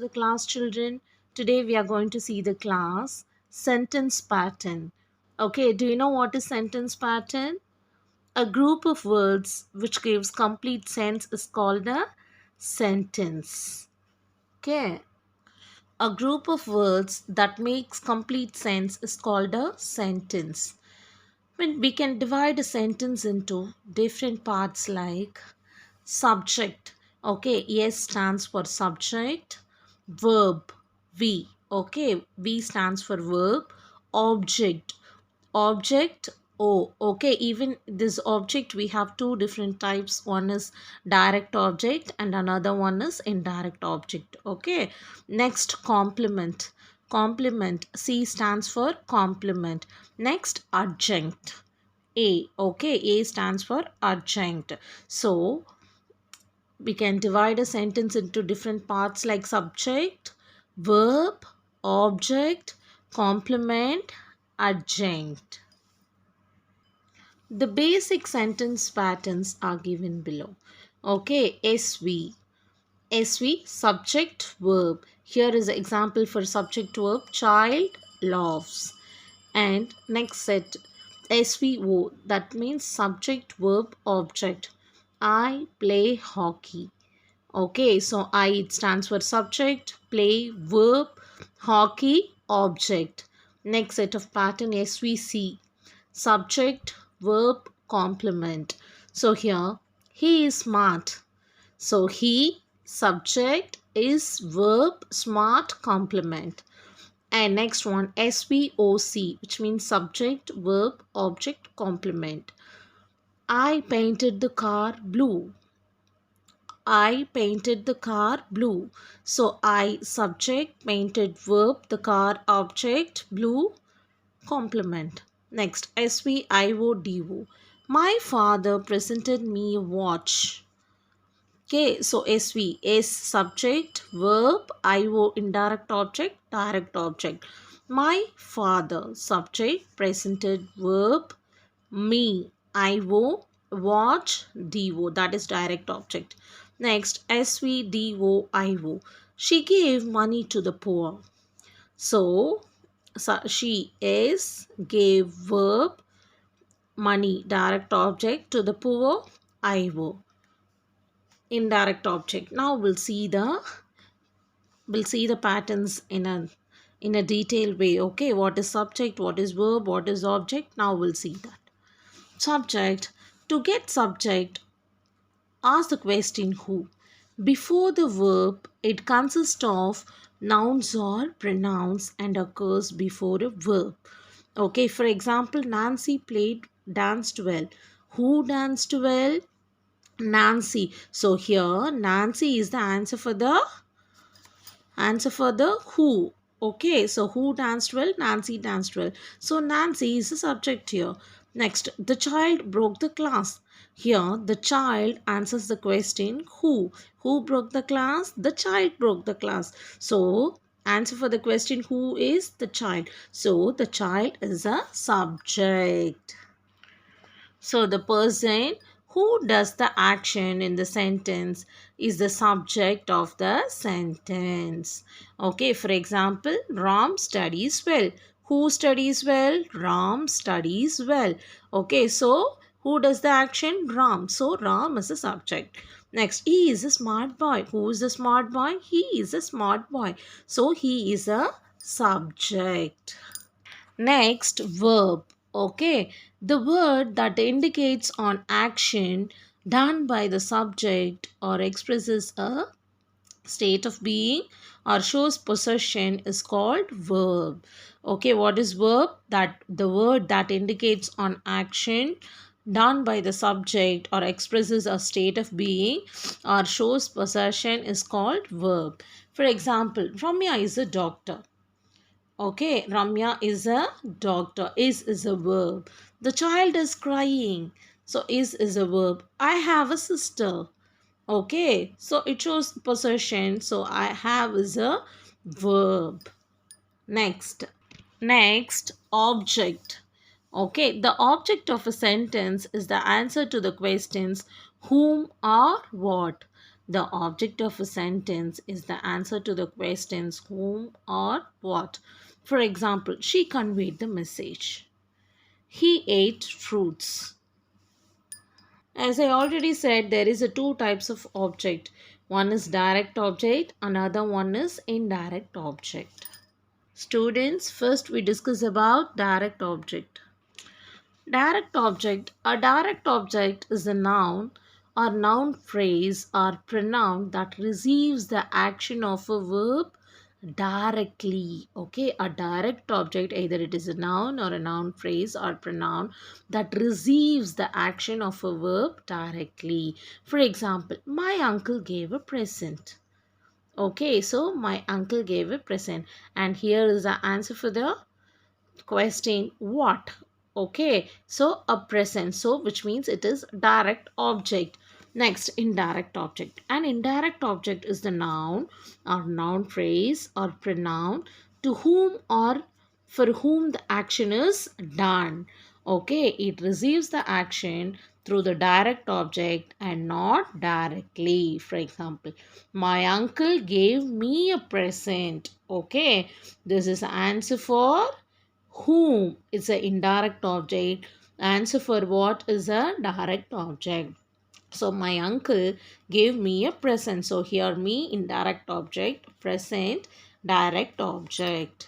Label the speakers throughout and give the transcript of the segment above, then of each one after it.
Speaker 1: the class, children. Today we are going to see the class sentence pattern. Okay, do you know what is sentence pattern? A group of words which gives complete sense is called a sentence. Okay, a group of words that makes complete sense is called a sentence. When we can divide a sentence into different parts like subject. Okay, S stands for subject. Verb, V. Okay, V stands for verb. Object, object, O. Okay, even this object we have two different types. One is direct object and another one is indirect object. Okay, next complement. Complement, C stands for complement. Next adjunct, A. Okay, A stands for adjunct. So we can divide a sentence into different parts like subject, verb, object, complement, adjunct. The basic sentence patterns are given below. Okay, SV. SV, subject, verb. Here is an example for subject verb, child loves. And next set, SVO, that means subject, verb, object. I play hockey. Okay, so I, it stands for subject, play, verb, hockey, object. Next set of pattern, SVC, subject, verb, complement. So here, he is smart. So he, subject, is verb, smart, complement. And next one, SVOC, which means subject, verb, object, complement. I painted the car blue. I painted the car blue. So I, subject, painted, verb, the car, object, blue, complement. Next, SVIODO. My father presented me a watch. Okay, so SV is subject, verb, IO indirect object, direct object. My father, subject, presented, verb, me, IO, watch, DO, that is direct object. Next, SVDOIO. She gave money to the poor. So she is, gave, verb, money, direct object, to the poor, IO, indirect object. Now we'll see the patterns in a detailed way. Okay, what is subject, what is verb, what is object? Now we'll see that. Subject. To get subject, ask the question who. Before the verb, it consists of nouns or pronouns and occurs before a verb. Okay, for example, Nancy danced well. Who danced well? Nancy. So here Nancy is the answer for the who. Okay, so who danced well? Nancy danced well. So Nancy is the subject here. Next, the child broke the glass. Here the child answers the question who. Who broke the glass? The child broke the glass. So answer for the question who is the child. So the child is a subject. So the person who does the action in the sentence is the subject of the sentence. Okay, for example, Ram studies well. Who studies well? Ram studies well. Okay, so who does the action? Ram. So Ram is the subject. Next, he is a smart boy. Who is the smart boy? He is a smart boy. So he is a subject. Next, verb. Okay, the word that indicates an action done by the subject or expresses a state of being or shows possession is called verb. Okay, what is verb? That the word that indicates an action done by the subject or expresses a state of being or shows possession is called verb. For example, Ramya is a doctor. Okay, Ramya is a doctor. Is a verb. The child is crying. So is a verb. I have a sister. Okay, so it shows possession. So I have is a verb. Next, object. Okay, the object of a sentence is the answer to the questions whom or what. The object of a sentence is the answer to the questions whom or what. For example, she conveyed the message. He ate fruits. As I already said, there is a two types of object. One is direct object, another one is indirect object. Students, first we discuss about direct object. Direct object. A direct object is a noun or noun phrase or pronoun that receives the action of a verb directly. Okay, a direct object, either it is a noun or a noun phrase or pronoun that receives the action of a verb directly. For example, my uncle gave a present. Okay, so my uncle gave a present, and here is the answer for the question what. Okay, so a present, so which means it is direct object. Next, indirect object. An indirect object is the noun or noun phrase or pronoun to whom or for whom the action is done. Okay, it receives the action through the direct object and not directly. For example, my uncle gave me a present. Okay, this is the answer for whom is an indirect object. Answer for what is a direct object. So my uncle gave me a present. So here me indirect object, present direct object.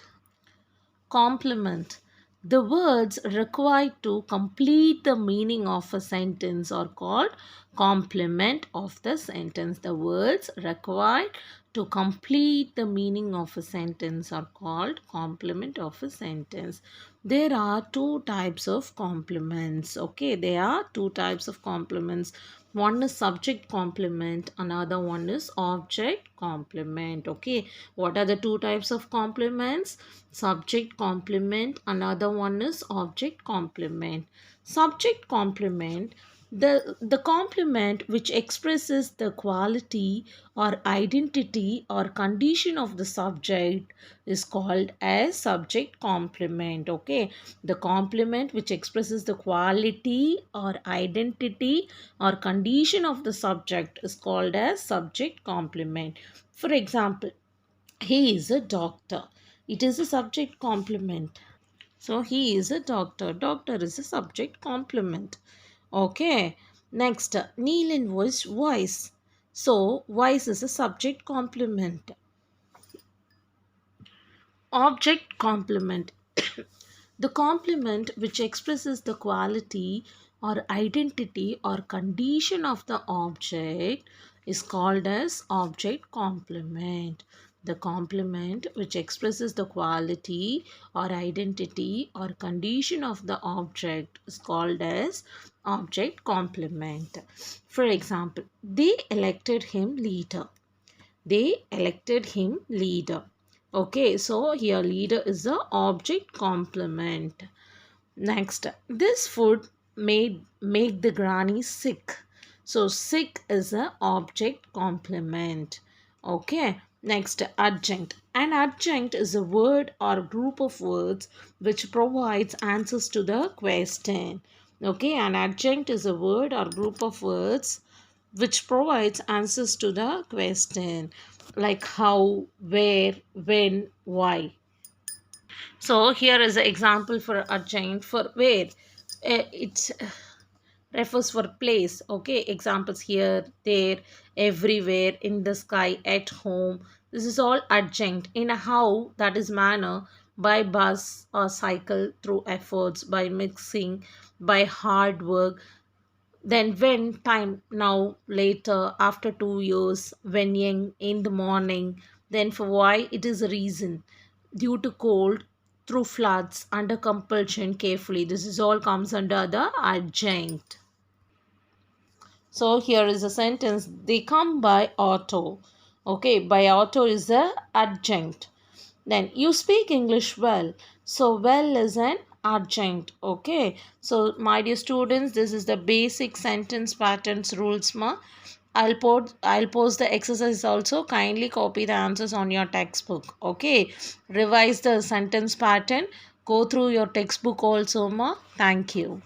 Speaker 1: Complement. The words required to complete the meaning of a sentence are called complement of the sentence. The words required to complete the meaning of a sentence are called complement of a sentence. There are two types of complements. Okay, there are two types of complements. One is subject complement, another one is object complement. Okay, what are the two types of complements? Subject complement, another one is object complement. Subject complement, the complement which expresses the quality or identity or condition of the subject is called as subject complement. Okay, the complement which expresses the quality or identity or condition of the subject is called as subject complement. For example, he is a doctor. It is a subject complement. So he is a doctor. Doctor is a subject complement. Okay. Next, Neil invoiced voice. So voice is a subject complement. Object complement. The complement which expresses the quality or identity or condition of the object is called as object complement. The complement which expresses the quality or identity or condition of the object is called as object complement. For example, they elected him leader. They elected him leader. Okay, so here leader is the object complement. Next, this food made make the granny sick. So sick is a object complement. Okay. Next, adjunct. An adjunct is a word or group of words which provides answers to the question. Okay, an adjunct is a word or group of words which provides answers to the question like how, where, when, why. So here is an example for adjunct for where. It refers for place. Okay, examples here, there, everywhere, in the sky, at home. This is all adjunct. In a how, that is manner, by bus or cycle, through efforts, by mixing, by hard work. Then when, time, now, later, after 2 years, when young, in the morning. Then for why, it is a reason. Due to cold, through floods, under compulsion, carefully. This is all comes under the adjunct. So here is a sentence. They come by auto. Okay, by auto is the adjunct. Then you speak English well. So well is an adjunct. Okay. So my dear students, this is the basic sentence patterns rules ma. I'll post the exercise also. Kindly copy the answers on your textbook. Okay. Revise the sentence pattern. Go through your textbook also ma. Thank you.